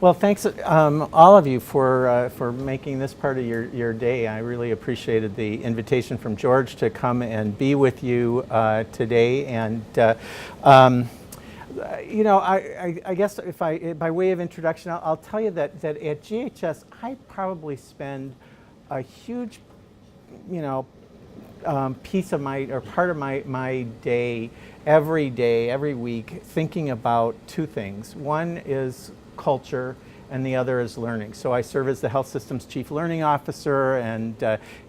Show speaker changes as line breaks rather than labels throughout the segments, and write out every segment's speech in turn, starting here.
Well, thanks all of you for making this part of your day. I really appreciated the invitation from George to come and be with you today. And you know, I guess if by way of introduction, I'll tell you that at GHS I probably spend a huge, you know, piece of my, or part of my day, every week, thinking about two things. One is culture, and the other is learning. So I serve as the Health Systems Chief Learning Officer and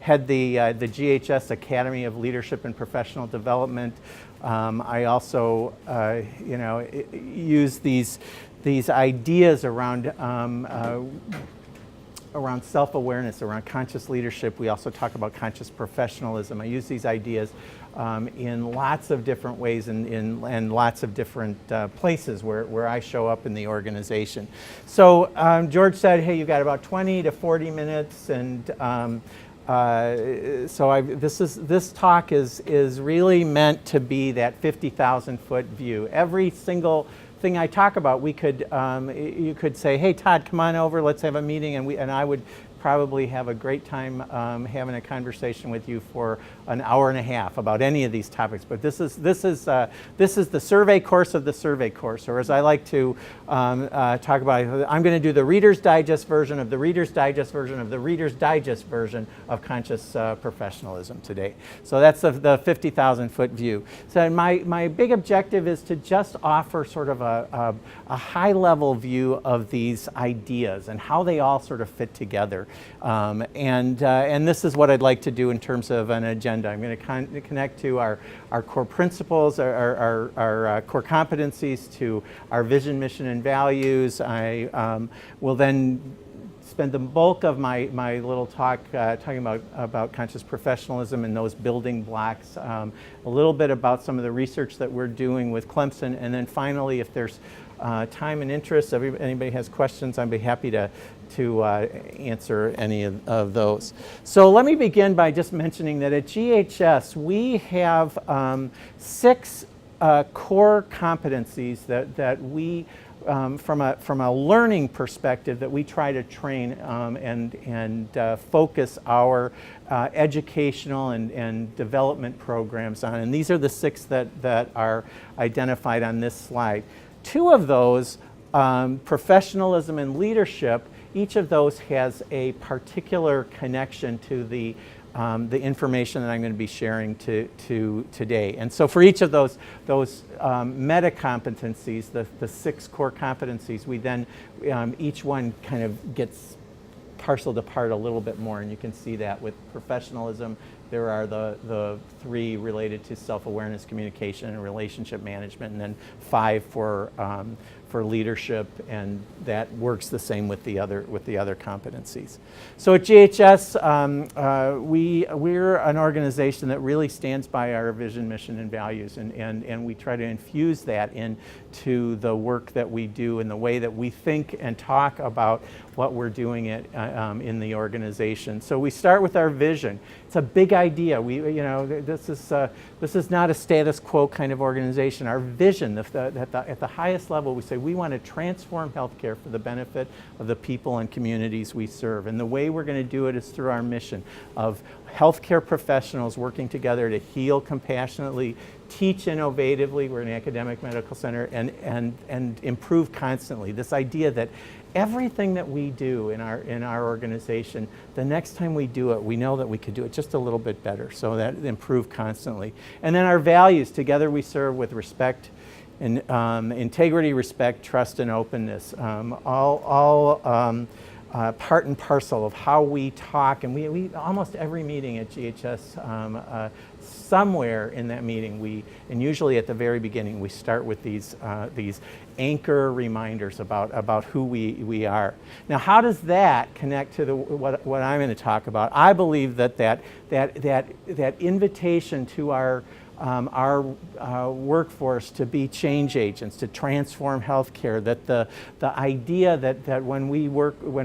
head the GHS Academy of Leadership and Professional Development. I also, you know, use these ideas around self-awareness, around conscious leadership. We also talk about conscious professionalism. I use these ideas in lots of different ways and in lots of different places where I show up in the organization. So George said, hey, you got about 20 to 40 minutes, and so this talk is really meant to be that 50,000 foot view. Every single thing I talk about, we could you could say, hey Todd, come on over, let's have a meeting, and I would probably have a great time having a conversation with you for an hour and a half about any of these topics. But this is the survey course of the survey course, or as I like to talk about, I'm going to do the Reader's Digest version of the Reader's Digest version of the Reader's Digest version of conscious professionalism today. So that's the 50,000 foot view. So my big objective is to just offer sort of a high level view of these ideas and how they all sort of fit together. And this is what I'd like to do in terms of an agenda. I'm going to connect to our core principles, our core competencies, to our vision, mission, and values. I will then spend the bulk of my little talk talking about conscious professionalism and those building blocks, a little bit about some of the research that we're doing with Clemson, and then finally, if there's time and interest, anybody has questions, I'd be happy to answer any of those. So let me begin by just mentioning that at GHS we have 6 core competencies that we from a learning perspective that we try to train and focus our educational and development programs on. And these are the 6 that are identified on this slide. 2 of those, professionalism and leadership, each of those has a particular connection to the information that I'm going to be sharing today. And so for each of those meta competencies, the 6 core competencies, we then, each one kind of gets parceled apart a little bit more, and you can see that with professionalism. There are the 3 related to self-awareness, communication, and relationship management, and then 5 for leadership, and that works the same with the other competencies. So at GHS, we're an organization that really stands by our vision, mission, and values, and we try to infuse that into the work that we do and the way that we think and talk about what we're doing in the organization. So we start with our vision. It's a big idea. This is not a status quo kind of organization. Our vision, at the highest level, we say we want to transform healthcare for the benefit of the people and communities we serve. And the way we're going to do it is through our mission of healthcare professionals working together to heal compassionately, teach innovatively, we're an academic medical center, and improve constantly. This idea that everything that we do in our organization, the next time we do it, we know that we could do it just a little bit better, so that improve constantly. And then our values: together we serve with respect and integrity, respect, trust, and openness. All part and parcel of how we talk, and we almost every meeting at GHS, somewhere in that meeting, and usually at the very beginning, we start with these anchor reminders about who we are. Now, how does that connect to what I'm going to talk about? I believe that invitation to our workforce to be change agents, to transform healthcare, that the idea that when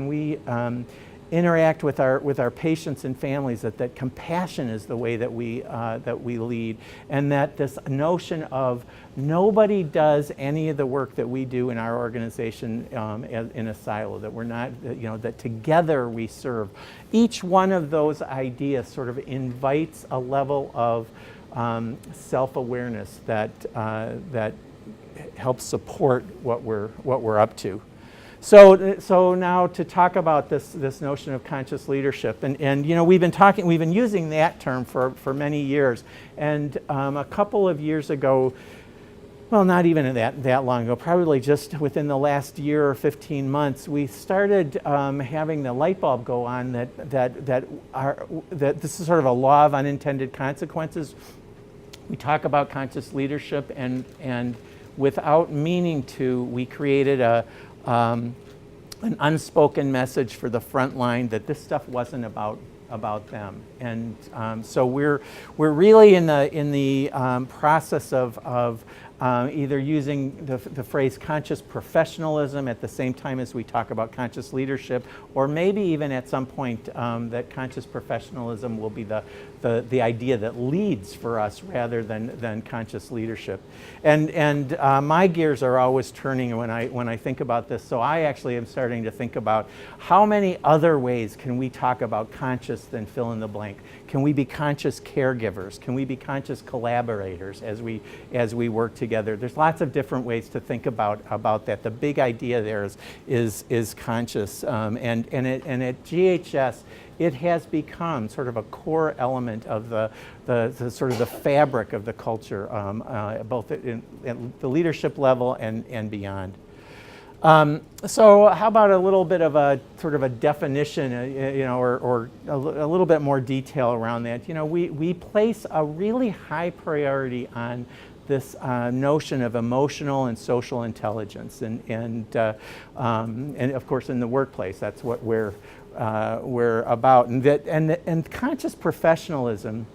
we interact with our patients and families, that compassion is the way that we lead, and that this notion of nobody does any of the work that we do in our organization in a silo, that we're not, that together we serve. Each one of those ideas sort of invites a level of self-awareness that helps support what we're up to. So now to talk about this notion of conscious leadership, and we've been using that term for many years, and a couple of years ago, well, not even that long ago, probably just within the last year or 15 months, we started having the light bulb go on that this is sort of a law of unintended consequences. We talk about conscious leadership, and without meaning to, we created an unspoken message for the front line that this stuff wasn't about them, and so we're really in the process of either using the phrase conscious professionalism at the same time as we talk about conscious leadership, or maybe even at some point that conscious professionalism will be the idea that leads for us rather than conscious leadership. And my gears are always turning when I think about this. So I actually am starting to think about how many other ways can we talk about conscious than fill in the blank. Can we be conscious caregivers? Can we be conscious collaborators as we work together? There's lots of different ways to think about that. The big idea there is conscious, and at GHS, it has become sort of a core element of the sort of the fabric of the culture, both at the leadership level and beyond. So how about a little bit of a sort of a definition, or a little bit more detail around that. We place a really high priority on this notion of emotional and social intelligence, and of course in the workplace, that's what we're about, and conscious professionalism.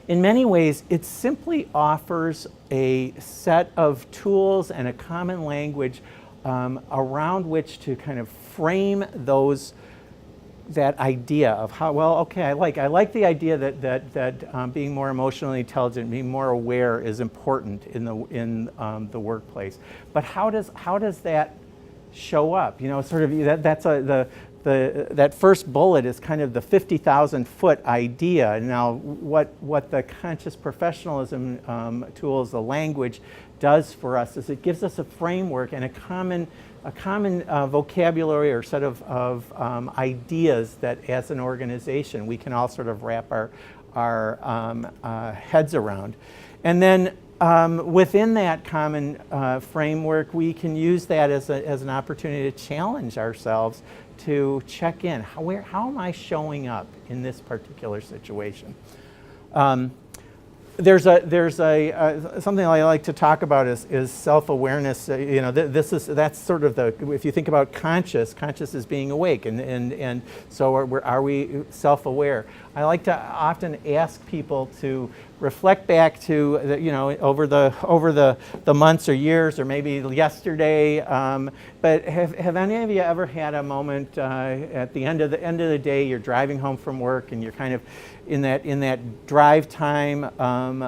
In many ways, it simply offers a set of tools and a common language around which to kind of frame that idea of how, well, okay, I like the idea that being more emotionally intelligent, being more aware is important in the workplace. But how does that show up? Sort of that first bullet is kind of the 50,000-foot idea. Now, what the conscious professionalism tools, the language, does for us is it gives us a framework and a common vocabulary or set of ideas that, as an organization, we can all sort of wrap our heads around. And then within that common framework, we can use that as an opportunity to challenge ourselves to check in. How am I showing up in this particular situation? There's something I like to talk about is self-awareness. That's sort of if you think about conscious is being awake, and so are we self-aware? I like to often ask people to reflect back to over the months or years or maybe yesterday. But have any of you ever had a moment at the end of the day, you're driving home from work and you're kind of in that drive time,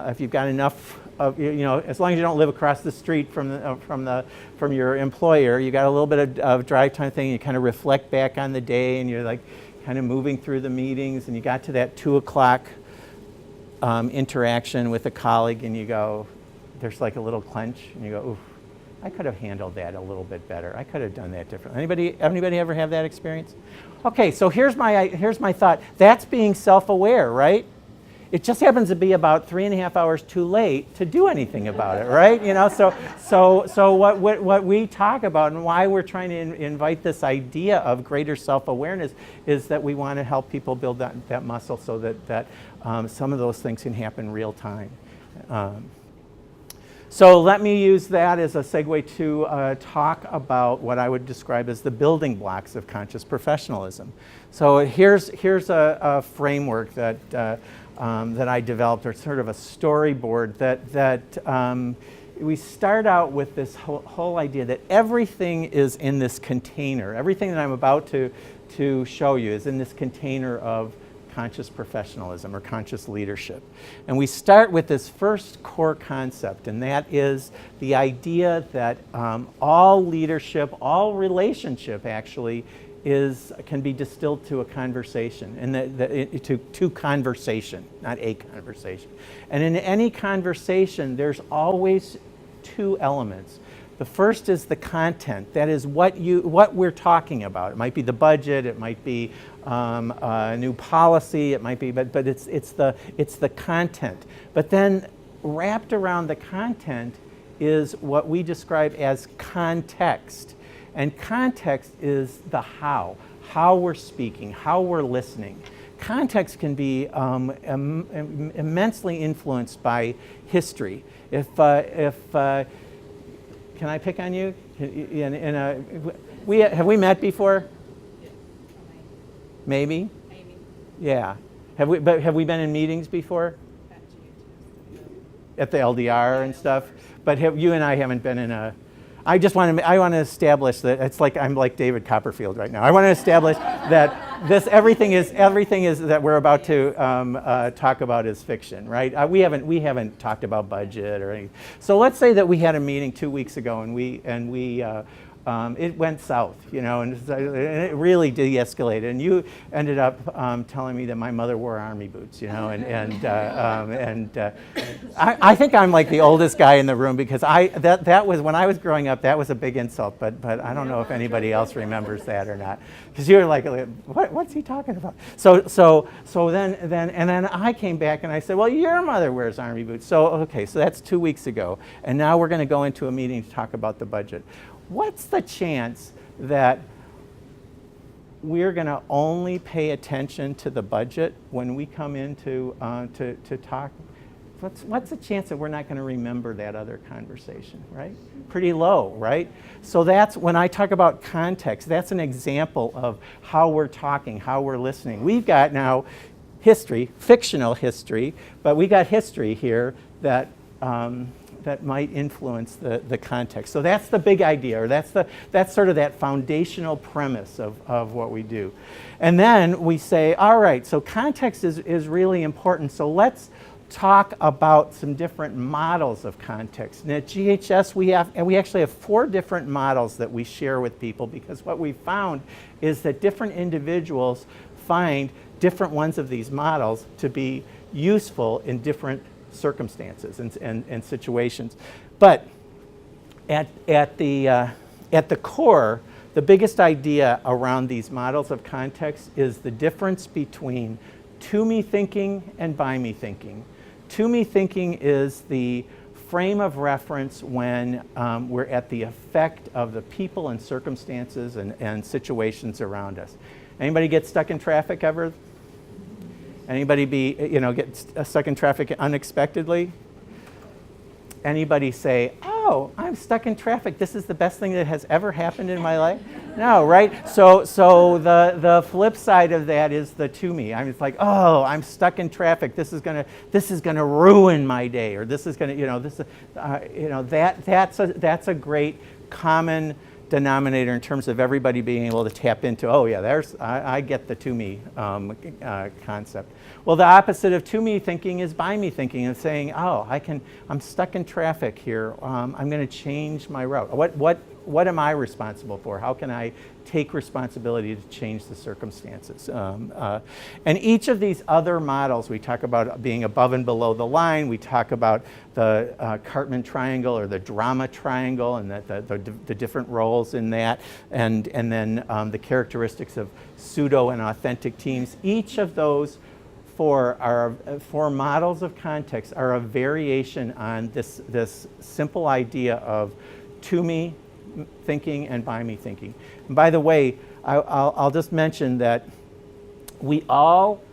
if you've got enough of, as long as you don't live across the street from your employer, you got a little bit of drive time thing. You kind of reflect back on the day, and you're like kind of moving through the meetings, and you got to that 2 o'clock interaction with a colleague, and you go, there's like a little clench, and you go, ooh, I could have handled that a little bit better. I could have done that differently. Anybody ever have that experience? Okay, so here's my thought. That's being self-aware, right? It just happens to be about 3.5 hours too late to do anything about it, right? So what we talk about and why we're trying to invite this idea of greater self-awareness is that we want to help people build that muscle so that some of those things can happen real time. So let me use that as a segue to talk about what I would describe as the building blocks of conscious professionalism. So here's a framework that I developed, or sort of a storyboard that we start out with this whole idea that everything is in this container. Everything that I'm about to show you is in this container of conscious professionalism or conscious leadership. And we start with this first core concept, and that is the idea that all leadership, all relationship actually, can be distilled to a conversation, and to conversation, not a conversation. And in any conversation, there's always two elements. The first is the content. That is what we're talking about. It might be the budget. It might be a new policy. It might be, but it's the content. But then wrapped around the content is what we describe as context. And context is the how we're speaking, how we're listening. Context can be immensely influenced by history. Can I pick on you? Have we met before? Maybe. Yeah. Have we been in meetings before? At the LDR and stuff. But you and I haven't been in a. I want to establish that it's like I'm like David Copperfield right now. I want to establish that everything is that we're about to talk about is fiction, right? We haven't talked about budget or anything. So let's say that we had a meeting 2 weeks ago and it went south, and it really de-escalated. And you ended up telling me that my mother wore army boots, I think I'm like the oldest guy in the room because that was when I was growing up. That was a big insult, but I don't know if anybody else remembers that or not, because you were like, what's he talking about? So then I came back and I said, well, your mother wears army boots. So okay, so that's 2 weeks ago, and now we're going to go into a meeting to talk about the budget. What's the chance that we're going to only pay attention to the budget when we come in to talk? What's the chance that we're not going to remember that other conversation, right? Pretty low, right? So that's when I talk about context, that's an example of how we're talking, how we're listening. We've got now history, fictional history, but we got history here that might influence the context. So that's the big idea, or that's sort of that foundational premise of what we do. And then we say, all right, so context is really important. So let's talk about some different models of context. And at GHS, we actually have 4 different models that we share with people, because what we found is that different individuals find different ones of these models to be useful in different circumstances and situations. But at the core, the biggest idea around these models of context is the difference between to-me thinking and by-me thinking. To-me thinking is the frame of reference when we're at the effect of the people and circumstances and situations around us. Anybody get stuck in traffic ever? Anybody get stuck in traffic unexpectedly? Anybody say, oh, I'm stuck in traffic. This is the best thing that has ever happened in my life? No, right? So the flip side of that is the to me. I'm just like, oh, I'm stuck in traffic. This is gonna ruin my day, or this is gonna, that's a great common denominator in terms of everybody being able to tap into, oh yeah, I get the to me concept. Well, the opposite of to me thinking is by me thinking, and saying, oh, I'm stuck in traffic here. I'm going to change my route. What am I responsible for? How can I take responsibility to change the circumstances? And each of these other models, we talk about being above and below the line. We talk about the Cartman triangle or the drama triangle, and the different roles in that, and then the characteristics of pseudo and authentic teams. Each of those four models of context are a variation on this simple idea of to me thinking and by me thinking. And by the way, I'll just mention that we all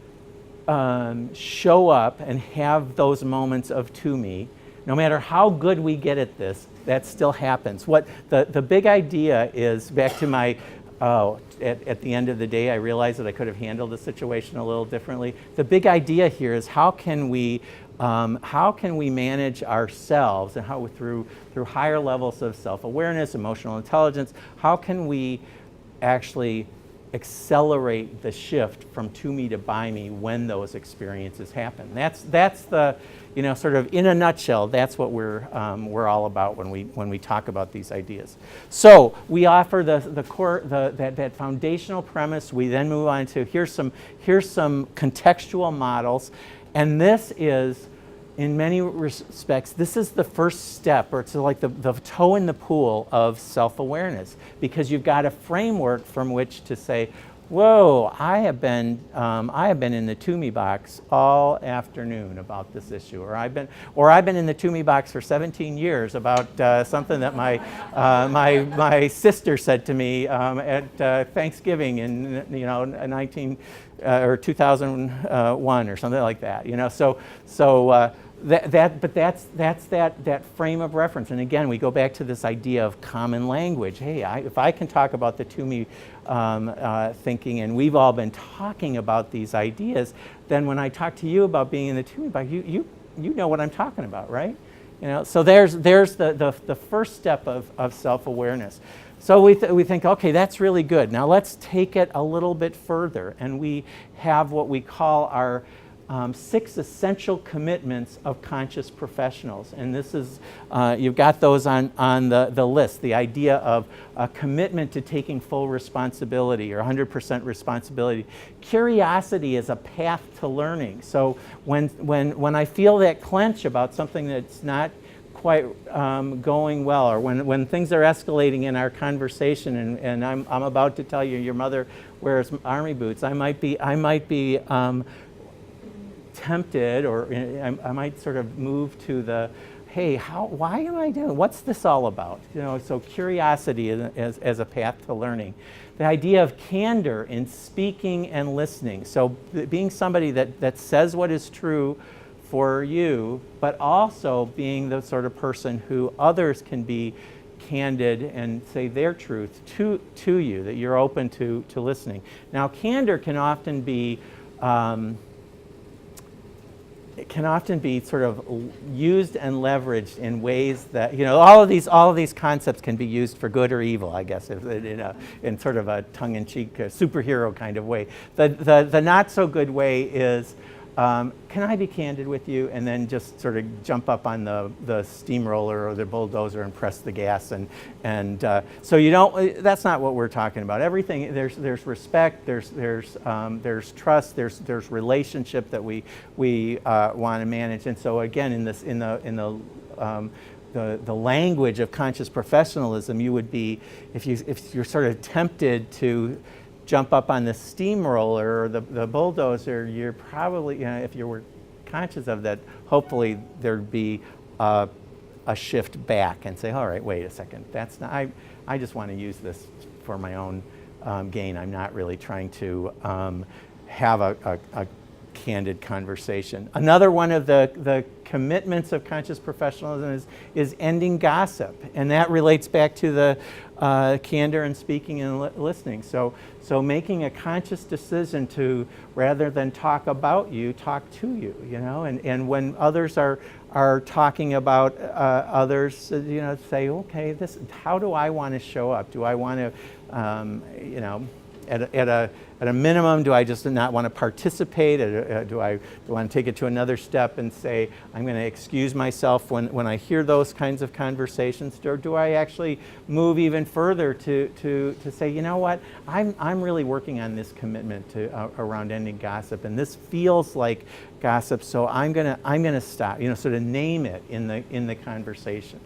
show up and have those moments of to me. No matter how good we get at this, that still happens. What the big idea is, back to my at the end of the day, I realized that I could have handled the situation a little differently. The big idea here is how can we how can we manage ourselves, and how through higher levels of self-awareness, emotional intelligence, how can we actually accelerate the shift from to me to by me when those experiences happen? That's the, sort of in a nutshell, that's what we're all about when we talk about these ideas. So we offer the core, that foundational premise. We then move on to here's some contextual models, and this is, in many respects, this is the first step, or it's like the toe in the pool of self-awareness, because you've got a framework from which to say, whoa, I have been in the to me box all afternoon about this issue, or I've been in the to me box for 17 years about something that my sister said to me at Thanksgiving in 2001 or something like that. But that's that frame of reference. And again, we go back to this idea of common language. Hey, if I can talk about the to me thinking, and we've all been talking about these ideas, then when I talk to you about being in the to me box, you know what I'm talking about, right? So there's the first step of self-awareness. So we think, okay, that's really good. Now let's take it a little bit further, and we have what we call our 6 essential commitments of conscious professionals. And this is, you've got those on the list. The idea of a commitment to taking full responsibility, or 100% responsibility. Curiosity is a path to learning. So when I feel that clench about something that's not quite going well, or when things are escalating in our conversation, and I'm about to tell you your mother wears army boots, I might be tempted, or I might sort of move to the, hey, why am I doing, what's this all about? So curiosity as a path to learning. The idea of candor in speaking and listening. So being somebody that says what is true for you, but also being the sort of person who others can be candid and say their truth to you, that you're open to listening. Now, candor can often be sort of used and leveraged in ways that, all of these concepts can be used for good or evil, I guess, in sort of a tongue-in-cheek superhero kind of way. The not so good way is, can I be candid with you? And then just sort of jump up on the steamroller or the bulldozer and press the gas, and so you don't. That's not what we're talking about. Everything, there's respect, there's trust, there's relationship that we want to manage. And so again, in the language of conscious professionalism, you would be, if you're sort of tempted to jump up on the steamroller or the bulldozer, you're probably, if you were conscious of that, hopefully there'd be a shift back and say, all right, wait a second, that's not, I just want to use this for my own gain. I'm not really trying to have a candid conversation. Another one of the commitments of conscious professionalism is ending gossip, and that relates back to the candor in speaking and listening. So making a conscious decision to, rather than talk about you, talk to you, and when others are talking about others, say, okay, how do I want to show up? Do I want to, at a minimum, do I just not want to participate? Do I want to take it to another step and say, I'm going to excuse myself when I hear those kinds of conversations? Or do I actually move even further to say, you know what, I'm really working on this commitment around ending gossip, and this feels like gossip, so I'm gonna stop. Sort of name it in the conversation.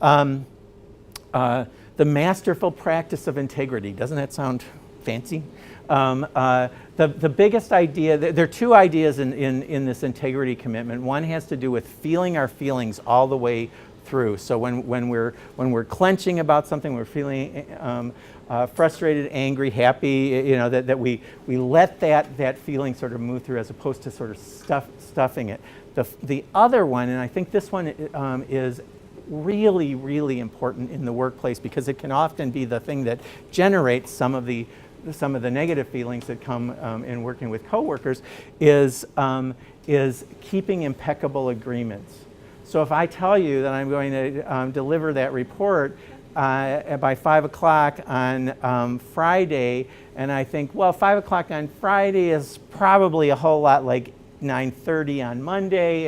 The masterful practice of integrity. Doesn't that sound fancy? The biggest idea, there are 2 ideas in this integrity commitment. One has to do with feeling our feelings all the way through. So when we're clenching about something, we're feeling frustrated, angry, happy, that we let that feeling sort of move through, as opposed to sort of stuffing it. The other one, and I think this one is really, really important in the workplace, because it can often be the thing that generates some of the negative feelings that come in working with coworkers, is is keeping impeccable agreements. So if I tell you that I'm going to deliver that report by 5 o'clock on Friday, and I think, well, 5 o'clock on Friday is probably a whole lot like 9:30 on Monday,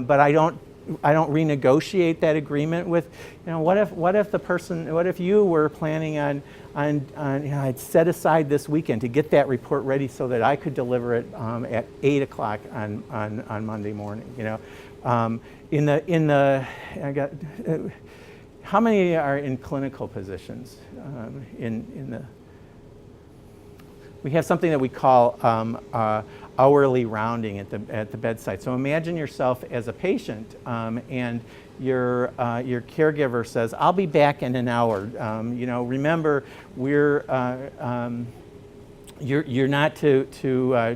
but I don't renegotiate that agreement with, what if you were planning on I'd set aside this weekend to get that report ready so that I could deliver it at 8 o'clock on Monday morning, how many are in clinical positions we have something that we call hourly rounding at the bedside. So imagine yourself as a patient, and your caregiver says, "I'll be back in an hour." Remember, you're not to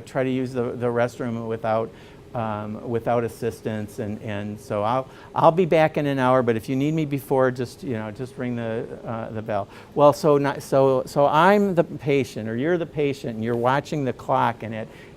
try to use the restroom without assistance, and so I'll be back in an hour. But if you need me before, just ring the bell. Well, so I'm the patient, or you're the patient, and you're watching the clock, and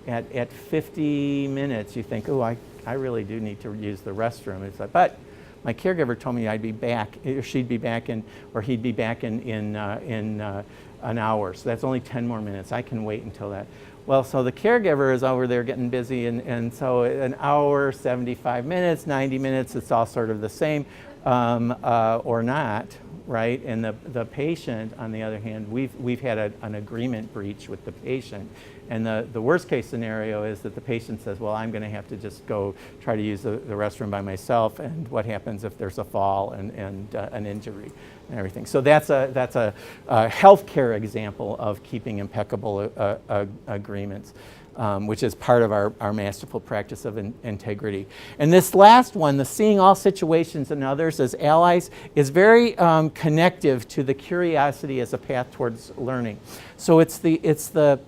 at 50 minutes you think, oh, I really do need to use the restroom. It's like, but my caregiver told me I'd be back, or she'd be back or he'd be back in an hour. So that's only 10 more minutes. I can wait until that. Well, so the caregiver is over there getting busy, and so an hour, 75 minutes, 90 minutes, it's all sort of the same, or not, right? And the patient, on the other hand, we've had an agreement breach with the patient. And the worst case scenario is that the patient says, well, I'm going to have to just go try to use the restroom by myself, and what happens if there's a fall and an injury and everything. So that's a healthcare example of keeping impeccable agreements, which is part of our masterful practice of integrity. And this last one, the seeing all situations and others as allies, is very connective to the curiosity as a path towards learning. So it's the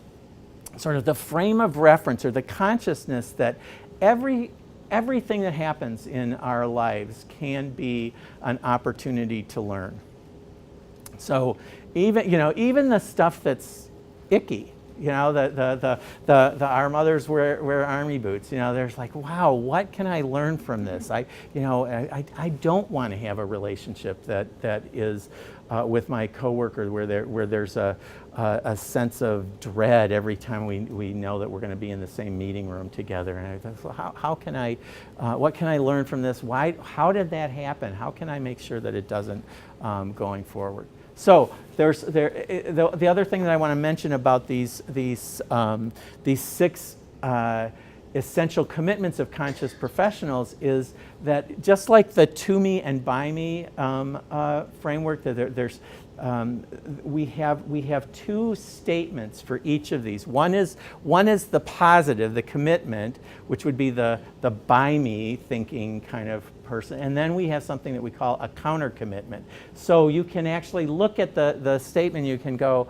sort of the frame of reference, or the consciousness that everything that happens in our lives can be an opportunity to learn. So even the stuff that's icky, our mothers wear army boots. There's like, wow, what can I learn from this? I don't want to have a relationship that is with my coworker where there's a sense of dread every time we know that we're going to be in the same meeting room together. And I thought, what can I learn from this? How did that happen? How can I make sure that it doesn't going forward? So the other thing that I want to mention about these 6 essential commitments of conscious professionals is that, just like the to me and by me framework, we have 2 statements for each of these. One is the positive, the commitment, which would be the by me thinking kind of person, and then we have something that we call a counter commitment. So you can actually look at the statement, you can go,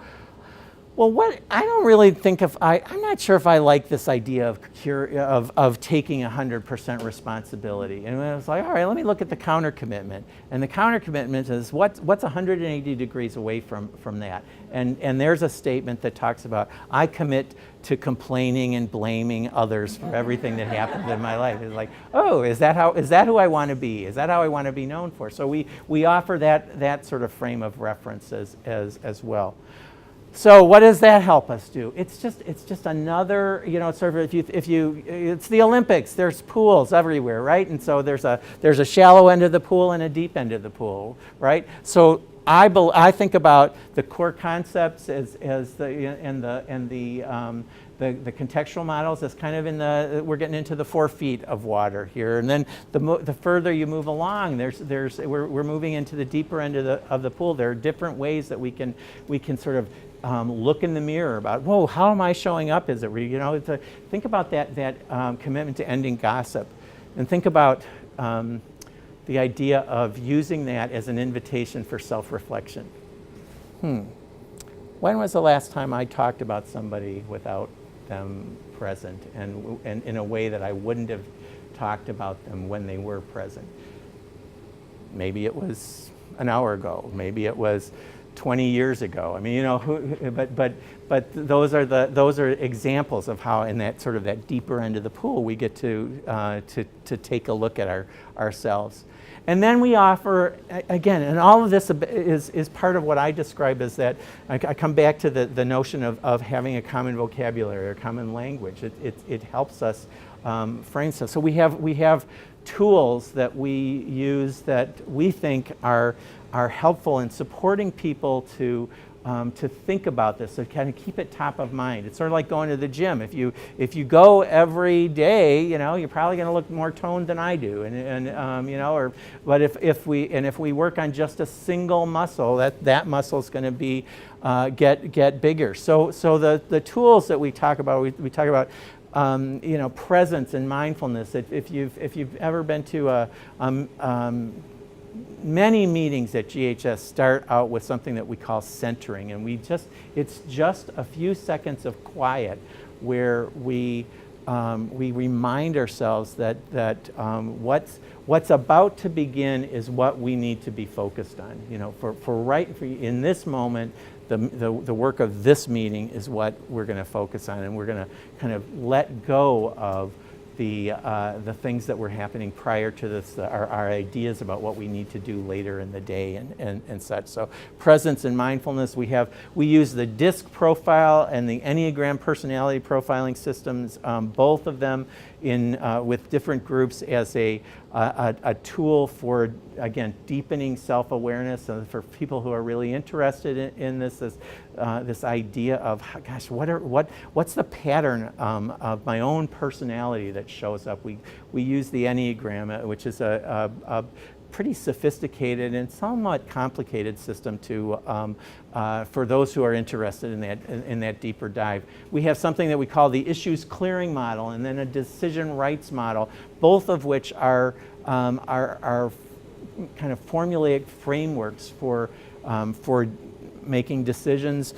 well, I'm not sure if I like this idea of taking 100% responsibility. And I was like, all right, let me look at the counter commitment. And the counter commitment is what's 180 degrees away from that. And there's a statement that talks about, I commit to complaining and blaming others for everything that happens in my life. It's like, oh, is that who I want to be? Is that how I want to be known for? So we offer that sort of frame of reference as well. So what does that help us do? It's just another, sort of it's the Olympics. There's pools everywhere, right? And so there's a shallow end of the pool and a deep end of the pool, right? So I think about the core concepts as the contextual models as kind of we're getting into the 4 feet of water here, and then the further you move along, we're moving into the deeper end of the pool. There are different ways that we can sort of look in the mirror about, whoa, how am I showing up? Is it think about that commitment to ending gossip, and think about the idea of using that as an invitation for self-reflection. When was the last time I talked about somebody without them present, and in a way that I wouldn't have talked about them when they were present? Maybe it was an hour ago. Maybe it was 20 years ago. I mean, you know, but those are examples of how, in that sort of that deeper end of the pool, we get to take a look at ourselves. And then we offer, again, and all of this is part of what I describe as that, I come back to the notion of having a common vocabulary or common language. It helps us frame stuff. So we have tools that we use that we think are helpful in supporting people to think about this, to kind of keep it top of mind. It's sort of like going to the gym. If you go every day, you know, you're probably going to look more toned than I do, and you know, but if we work on just a single muscle, that muscle is going to be get bigger. So the tools that we talk about, we talk about. You know, presence and mindfulness. If you've ever been to many meetings at GHS start out with something that we call centering, and it's just a few seconds of quiet where we remind ourselves that what's about to begin is what we need to be focused on. You know, for in this moment, the work of this meeting is what we're going to focus on, and we're going to kind of let go of the things that were happening prior to this, our ideas about what we need to do later in the day and such. So presence and mindfulness, we use the DISC profile and the Enneagram personality profiling systems, both of them with different groups as a tool for, again, deepening self-awareness for people who are really interested in this idea of, gosh, what's the pattern of my own personality that shows up. We use the Enneagram, which is a pretty sophisticated and somewhat complicated system for those who are interested in that deeper dive. We have something that we call the issues clearing model, and then a decision rights model, both of which are kind of formulaic frameworks for making decisions.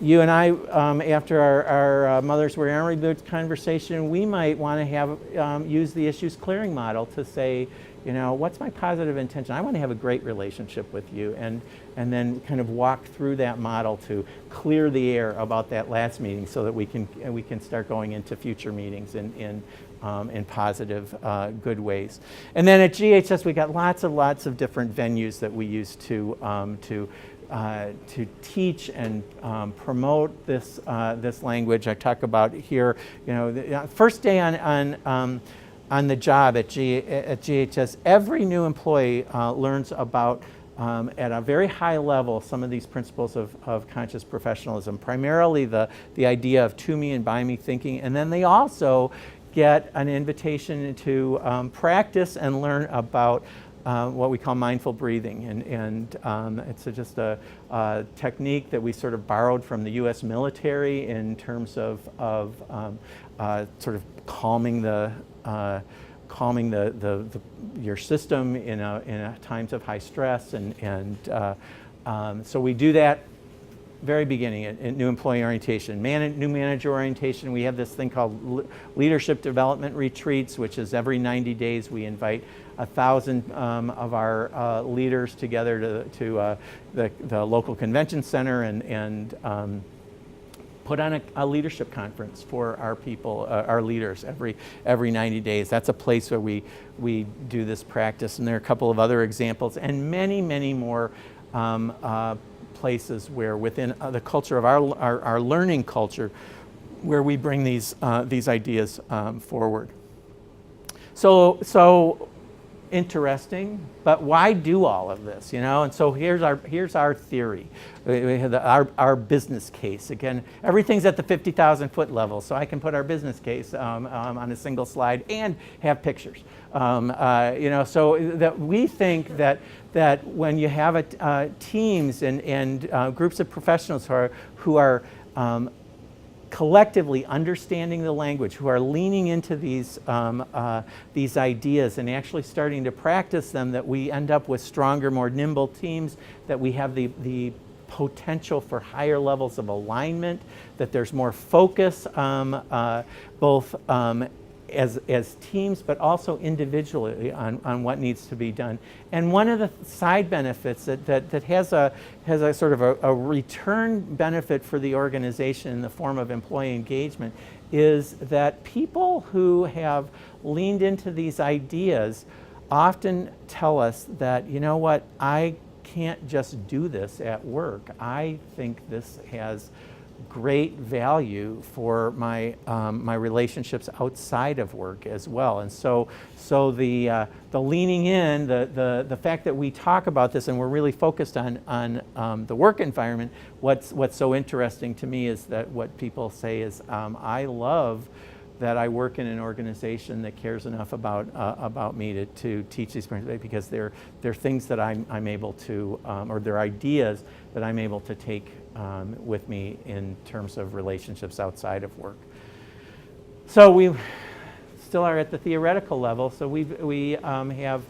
You and I, after our Mothers Wear Army Boots conversation, we might want to have use the issues clearing model to say, you know, what's my positive intention? I want to have a great relationship with you, and then kind of walk through that model to clear the air about that last meeting, so that we can start going into future meetings in positive, good ways. And then at GHS, we got lots of different venues that we use to teach and promote this language. I talk about here, you know, the first day on the job at GHS, every new employee learns about, at a very high level, some of these principles of conscious professionalism, primarily the idea of to me and by me thinking, and then they also get an invitation to practice and learn about what we call mindful breathing, and it's just a technique that we sort of borrowed from the U.S. military in terms of sort of calming your system in times of high stress, and so we do that very beginning at new employee orientation, new manager orientation. We have this thing called leadership development retreats, which is every 90 days we invite 1,000 of our leaders together to the local convention center and put on a leadership conference for our people, our leaders, every 90 days. That's a place where we do this practice, and there are a couple of other examples, and many more places where within the culture of our learning culture, where we bring these ideas forward. So interesting, but why do all of this, you know? And so here's our theory. We have our business case. Again, everything's at the 50,000 foot level, so I can put our business case on a single slide and have pictures. You know, so that we think that when you have teams and groups of professionals who are collectively understanding the language, who are leaning into these ideas and actually starting to practice them, that we end up with stronger, more nimble teams, that we have the potential for higher levels of alignment, that there's more focus, both as teams, but also individually on what needs to be done. And one of the side benefits that has a sort of a return benefit for the organization in the form of employee engagement is that people who have leaned into these ideas often tell us that, you know what, I can't just do this at work. I think this has great value for my my relationships outside of work as well. And so the leaning in, the fact that we talk about this and we're really focused on the work environment. What's so interesting to me is that what people say is, I love that I work in an organization that cares enough about me to teach these principles, because they're things that I'm able to, or they're ideas that I'm able to take with me in terms of relationships outside of work. So we still are at the theoretical level. So we have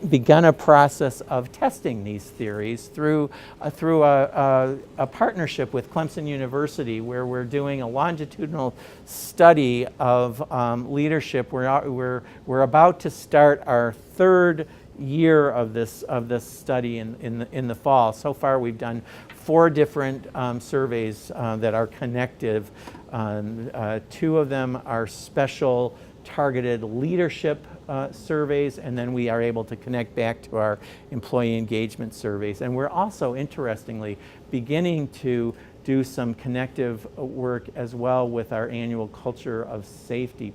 begun a process of testing these theories through a partnership with Clemson University, where we're doing a longitudinal study of leadership. We're about to start our third year of this study in the fall. So far, we've done 4 different surveys that are connective. 2 of them are special targeted leadership surveys, and then we are able to connect back to our employee engagement surveys. And we're also, interestingly, beginning to do some connective work as well with our annual culture of safety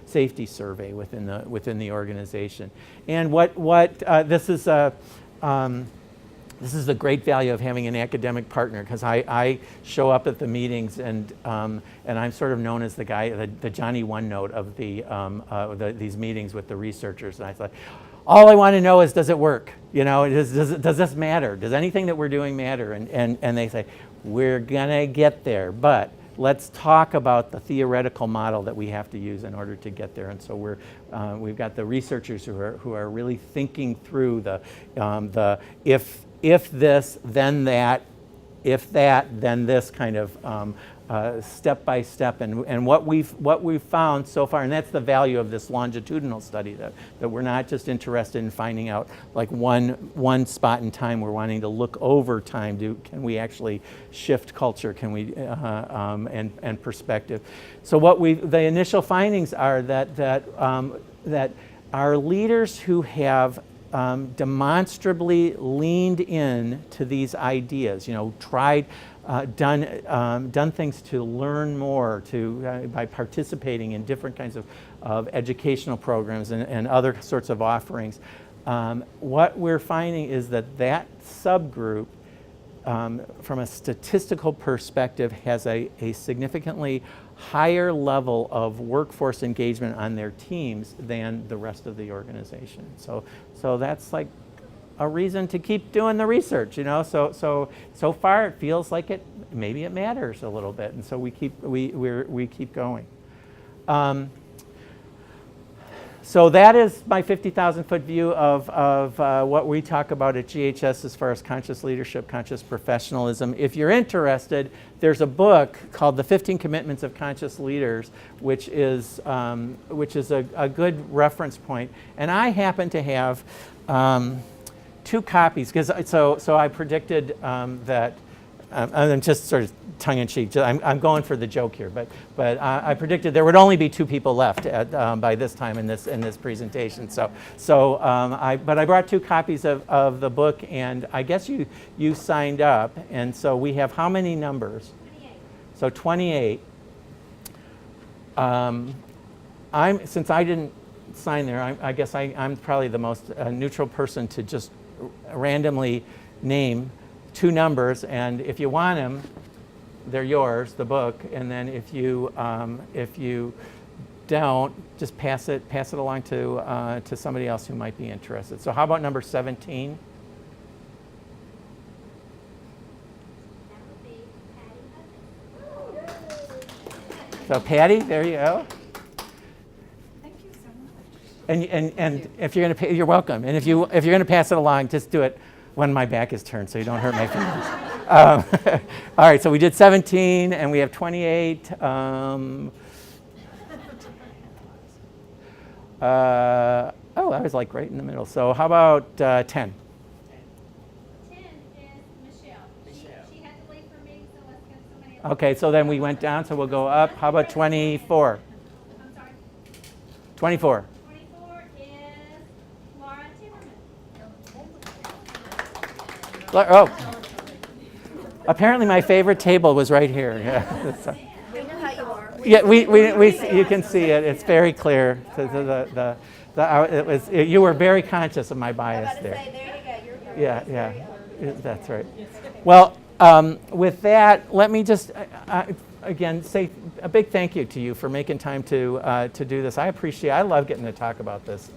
safety survey within the organization. And this is the great value of having an academic partner, because I show up at the meetings and I'm sort of known as the guy, the Johnny One Note of these meetings with the researchers. And I thought, all I want to know is, does it work? You know, does this matter? Does anything that we're doing matter? And they say, we're gonna get there, but let's talk about the theoretical model that we have to use in order to get there. And so we've got the researchers who are really thinking through the if this, then that, if that, then this kind of step by step. And what we've found so far, and that's the value of this longitudinal study, that we're not just interested in finding out like one spot in time. We're wanting to look over time. Can we actually shift culture? Can we and perspective? So the initial findings are that our leaders who have demonstrably leaned in to these ideas, tried, done things to learn more, by participating in different kinds of educational programs and other sorts of offerings. What we're finding is that subgroup, from a statistical perspective, has a significantly higher level of workforce engagement on their teams than the rest of the organization. So that's like a reason to keep doing the research, So far it feels like maybe it matters a little bit, and so we keep going. So that is my 50,000-foot view of what we talk about at GHS as far as conscious leadership, conscious professionalism. If you're interested, there's a book called The 15 Commitments of Conscious Leaders, which is a good reference point. And I happen to have 2 copies, because so I predicted that. I'm just sort of tongue-in-cheek. I'm going for the joke here, but I predicted there would only be 2 people left by this time in this presentation. But I brought 2 copies of the book, and I guess you signed up, and so we have how many numbers? 28. So 28. Since I didn't sign there, I guess I'm probably the most neutral person to just randomly name 2 numbers, and if you want them, they're yours, the book. And then if you don't, just pass it along to somebody else who might be interested. So how about number 17? So Patty, there you go.
Thank you so much.
And if you're going to, you're welcome. And if you're going to pass it along, just do it when my back is turned, so you don't hurt my fingers. All right, so we did 17, and we have 28. Oh, I was like right in the middle. So how about 10?
10 is Michelle. She had to leave for me, so let's get somebody else.
Okay, so then we went down, so we'll go up. How about 24?
I'm sorry.
24.
24 is Laura Timmerman.
Oh, apparently my favorite table was right here. Yeah, so-
We know how you are.
yeah, you can see it. It's very clear. You were very conscious of my
I was
bias
about to
there.
say, there you go. You're
Yeah, that's right. Well, with that, let me just again say a big thank you to you for making time to do this. I love getting to talk about this,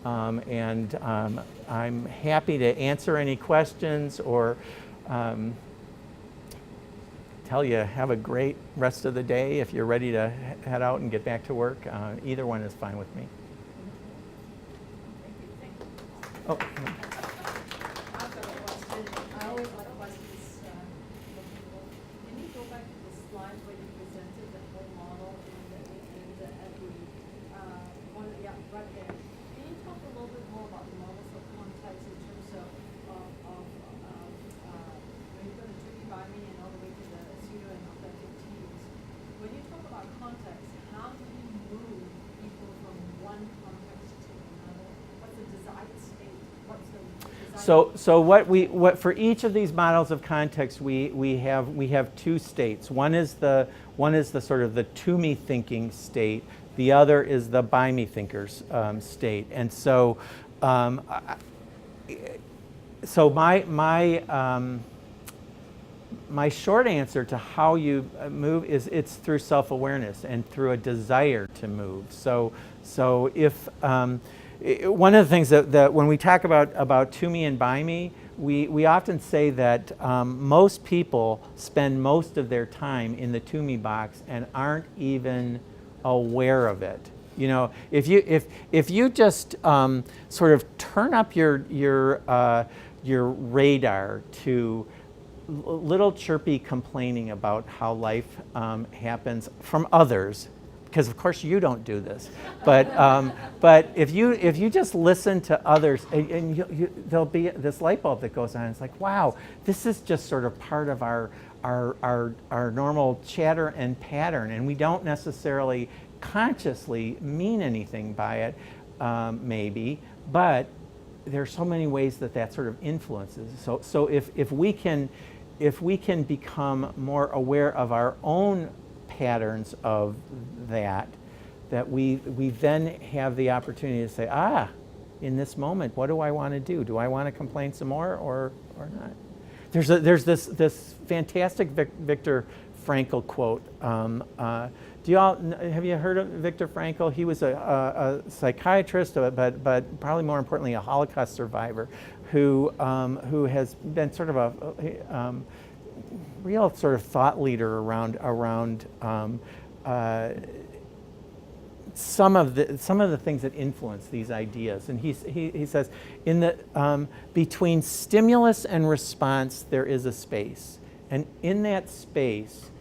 and I'm happy to answer any questions or tell you have a great rest of the day if you're ready to head out and get back to work. Either one is fine with me. Oh.
I've got a question. I always like questions from people. Can you go back to the slide where you presented the whole model and at the one, yeah, right there. Can you talk a little bit more about the models of context in terms of when you go to Judy by me and all the way to the pseudo and authentic teams? When you talk about context, how do you move people from one context to another? What's the desired state? What's the desired
So what for each of these models of context we have two states. One is the sort of the to me thinking state. The other is the by me thinkers state. And so my short answer to how you move is it's through self-awareness and through a desire to move. So if one of the things that when we talk about to me and by me, we often say that most people spend most of their time in the to me box and aren't even aware of it. You know, if you just sort of turn up your radar to little chirpy complaining about how life happens from others, because of course you don't do this, but if you just listen to others, and there'll be this light bulb that goes on. It's like, wow, this is just sort of part of our normal chatter and pattern, and we don't necessarily consciously mean anything by it, maybe, but there are so many ways that sort of influences. So if we can become more aware of our own patterns of that we then have the opportunity to say, in this moment, what do I want to do? Do I want to complain some more or not? There's this fantastic Viktor Frankl quote. Do you all have you heard of Viktor Frankl? He was a psychiatrist, but probably more importantly a Holocaust survivor, who has been sort of a real sort of thought leader around some of the things that influence these ideas. And he says, in the between stimulus and response there is a space, and in that space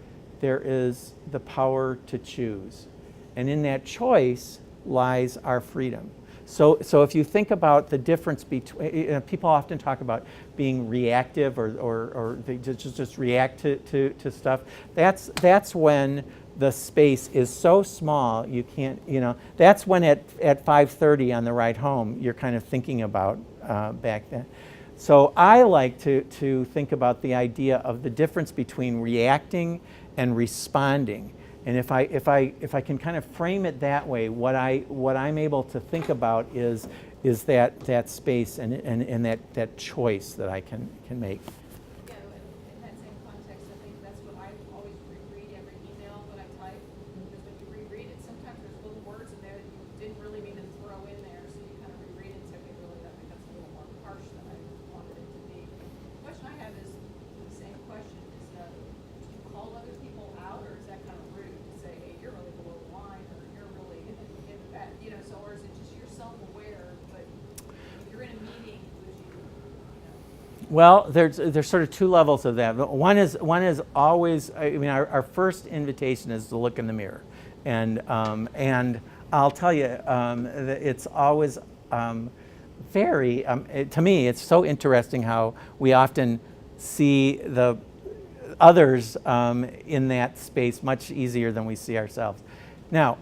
there is the power to choose, and in that choice lies our freedom. So if you think about the difference between, people often talk about being reactive or they just react to stuff. That's when the space is so small you can't, that's when at 5:30 on the ride home you're kind of thinking about back then. So I like to think about the idea of the difference between reacting and responding. And if I can kind of frame it that way, what I'm able to think about is that space and that choice that I can make.
Yeah, in that same context, I think that's what I always reread every email that I type, because when you reread it, sometimes there's little words in there that you didn't really mean to throw in there, so you kind of reread it and say, okay, really, that becomes a little more harsh than I wanted it to be. The question I have is the same question, is do you call other people out, or is that kind of rude to say, hey, you're really below the line, or you're really in the back, so, or is it just you're self-aware, but if you're in a meeting, would you,
Well, there's sort of two levels of that. One is always, our first invitation is to look in the mirror, and I'll tell you, that it's always to me, it's so interesting how we often see the others in that space much easier than we see ourselves. Now,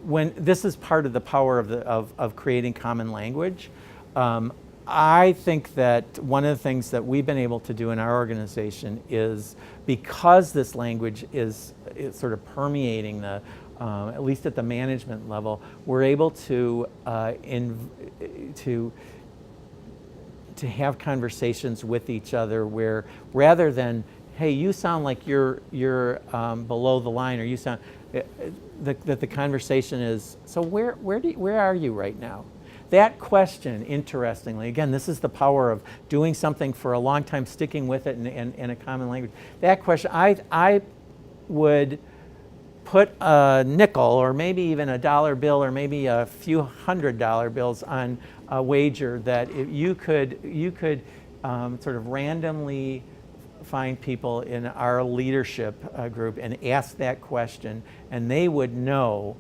when this is part of the power of creating common language, I think that one of the things that we've been able to do in our organization is, because this language is sort of permeating the, at least at the management level, we're able to have conversations with each other where, rather than, hey, you sound like you're below the line, or you sound, that the conversation is, so where are you right now? That question, interestingly, again, this is the power of doing something for a long time, sticking with it in a common language. That question, I would put a nickel, or maybe even a dollar bill, or maybe a few $100 bills on a wager that you could sort of randomly find people in our leadership group and ask that question, and they would know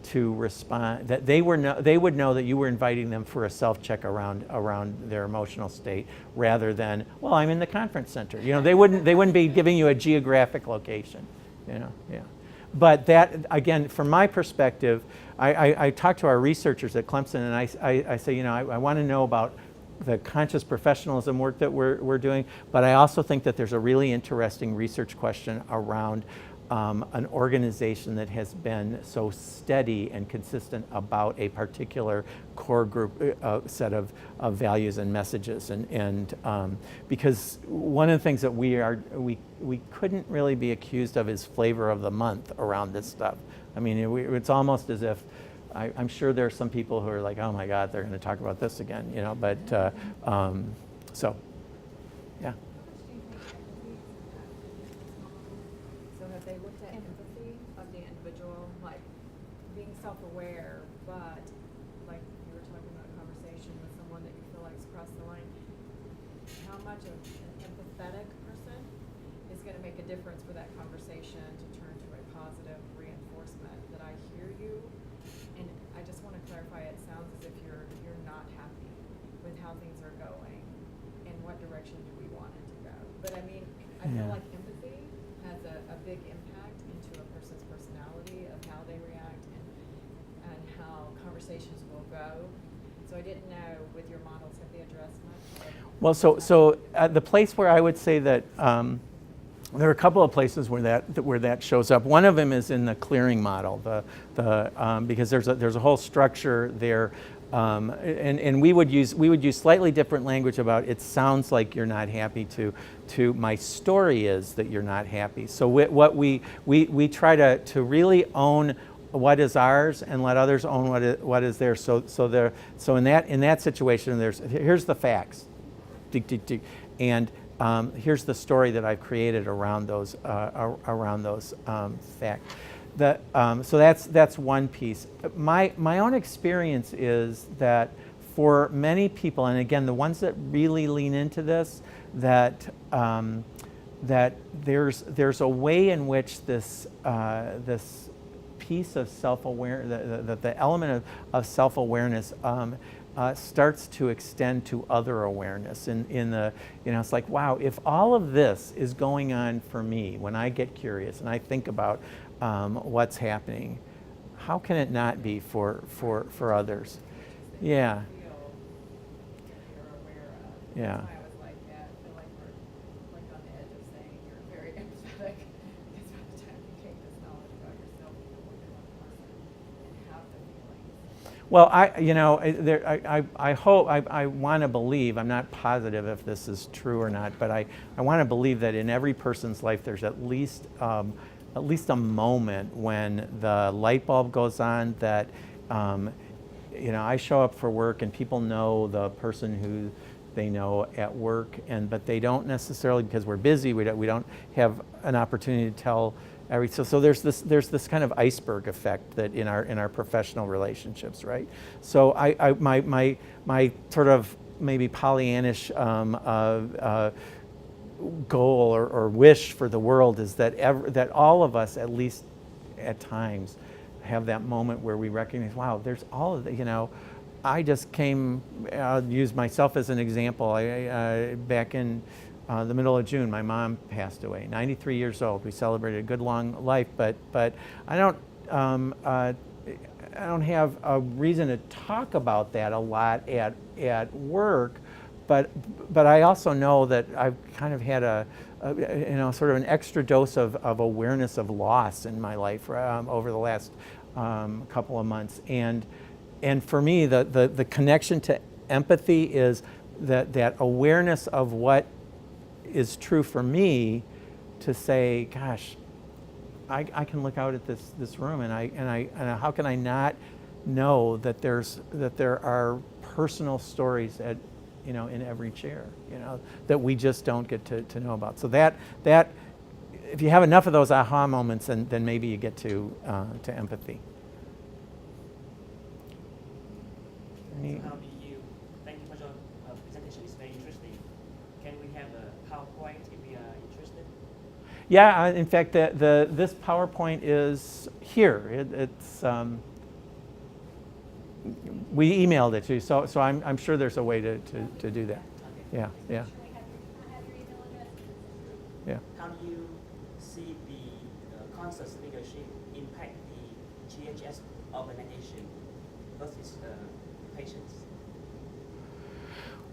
to respond, that they would know that you were inviting them for a self-check around their emotional state, rather than, well, I'm in the conference center. You know, they wouldn't be giving you a geographic location. You know, yeah. But that, again, from my perspective, I talk to our researchers at Clemson, and I say, you know, I want to know about the conscious professionalism work that we're doing, but I also think that there's a really interesting research question around an organization that has been so steady and consistent about a particular core group set of values and messages, and because one of the things that we couldn't really be accused of is flavor of the month around this stuff. I mean, it's almost as if I'm sure there are some people who are like, oh my God, they're going to talk about this again, you know. But so, yeah.
So have they looked at empathy of the individual, like being self-aware, but like you were talking about a conversation with someone that you feel like has crossed the line, how much of an empathetic person is going to make a difference for that conversation to turn to a positive reinforcement that I hear you? And I just want to clarify, it sounds as if you're not happy with how things are going, and what direction do we want it to go. But I mean, I feel like empathy has a big impact into a person's personality, of how they react, and how conversations will go. So I didn't know, with your models, have they addressed much?
Well, so the place where I would say that there are a couple of places where that shows up. One of them is in the clearing model, because there's a whole structure there, and we would use slightly different language about, it sounds like you're not happy, to my story is that you're not happy. So what we try to really own what is ours and let others own what is theirs. So in that situation, here's the facts, and here's the story that I've created around those facts. So that's one piece. My own experience is that for many people, and again, the ones that really lean into this, that there's a way in which this piece of self-awareness, the element of self-awareness starts to extend to other awareness. It's like, wow, if all of this is going on for me when I get curious and I think about what's happening, how can it not be for others? Yeah. Yeah.
I was like, yeah, I feel like we're like on the edge of saying you're very empathetic, because by the time you take this knowledge about yourself, you know more than one person and have the feelings.
Well, I hope, I want to believe, I'm not positive if this is true or not, but I want to believe that in every person's life there's at least a moment when the light bulb goes on, that I show up for work and people know the person who they know at work, but they don't necessarily, because we're busy, we don't have an opportunity to tell so there's this kind of iceberg effect that in our professional relationships, right? So my sort of maybe Pollyannish goal or wish for the world is that all of us, at least at times, have that moment where we recognize, wow, there's all of the, I just came, I'll use myself as an example. Back in the middle of June, my mom passed away, 93 years old. We celebrated a good long life, but I don't have a reason to talk about that a lot at work, but I also know that I've kind of had a sort of an extra dose of awareness of loss in my life over the last couple of months, and for me the connection to empathy is that awareness of what is true for me, to say, gosh, I can look out at this room and how can I not know that there are personal stories in every chair, that we just don't get to know about. So that if you have enough of those aha moments, then maybe you get to empathy.
So how do you? Thank you for your presentation. It's very interesting. Can we have a PowerPoint if we are interested?
Yeah, in fact, this PowerPoint is here. It's we emailed it to you, so I'm sure there's a way to do that. Yeah, yeah,
Should we have your email address?
yeah.
How do you see the conscious leadership impact the GHS organization versus the patients?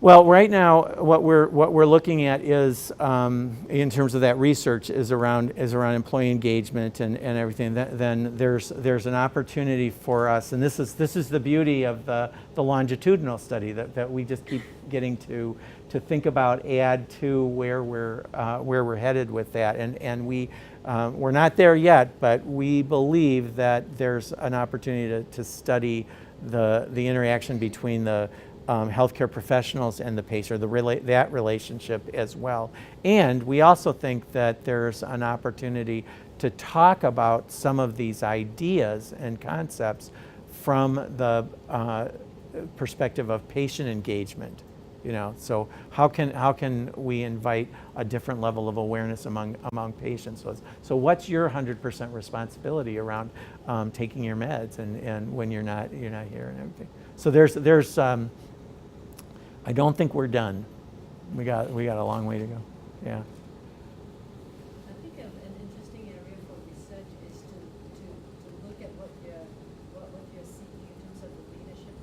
Well, right now, what we're looking at is, in terms of that research, is around employee engagement and everything. Then there's an opportunity for us, and this is the beauty of the longitudinal study that we just keep getting to think about, add to where we're headed with that, and we're not there yet, but we believe that there's an opportunity to study the interaction between the healthcare professionals and the patient, that relationship as well. And we also think that there's an opportunity to talk about some of these ideas and concepts from the perspective of patient engagement. So how can we invite a different level of awareness among patients? So what's your 100% responsibility around taking your meds and when you're not here and everything? So there's I don't think we're done. We got a long way to go. Yeah.
I think an interesting area for research is to look at what you're seeing in terms of the leadership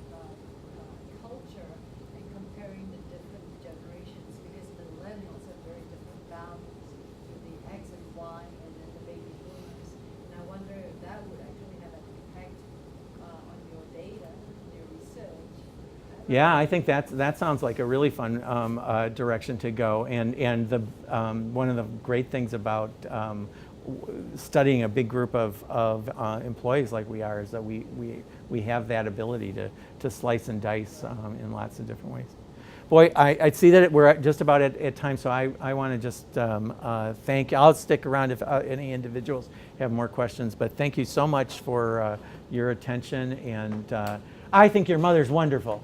culture and comparing the different generations, because the millennials have very different values to the X and Y and then the baby boomers. And I wonder if that would actually have an impact on your data, your research.
Yeah, I think that sounds like a really fun direction to go. And the one of the great things about studying a big group of employees like we are is that we have that ability to slice and dice in lots of different ways. Boy, I see that we're just about at time, so I want to just thank you. I'll stick around if any individuals have more questions, but thank you so much for your attention, and I think your mother's wonderful.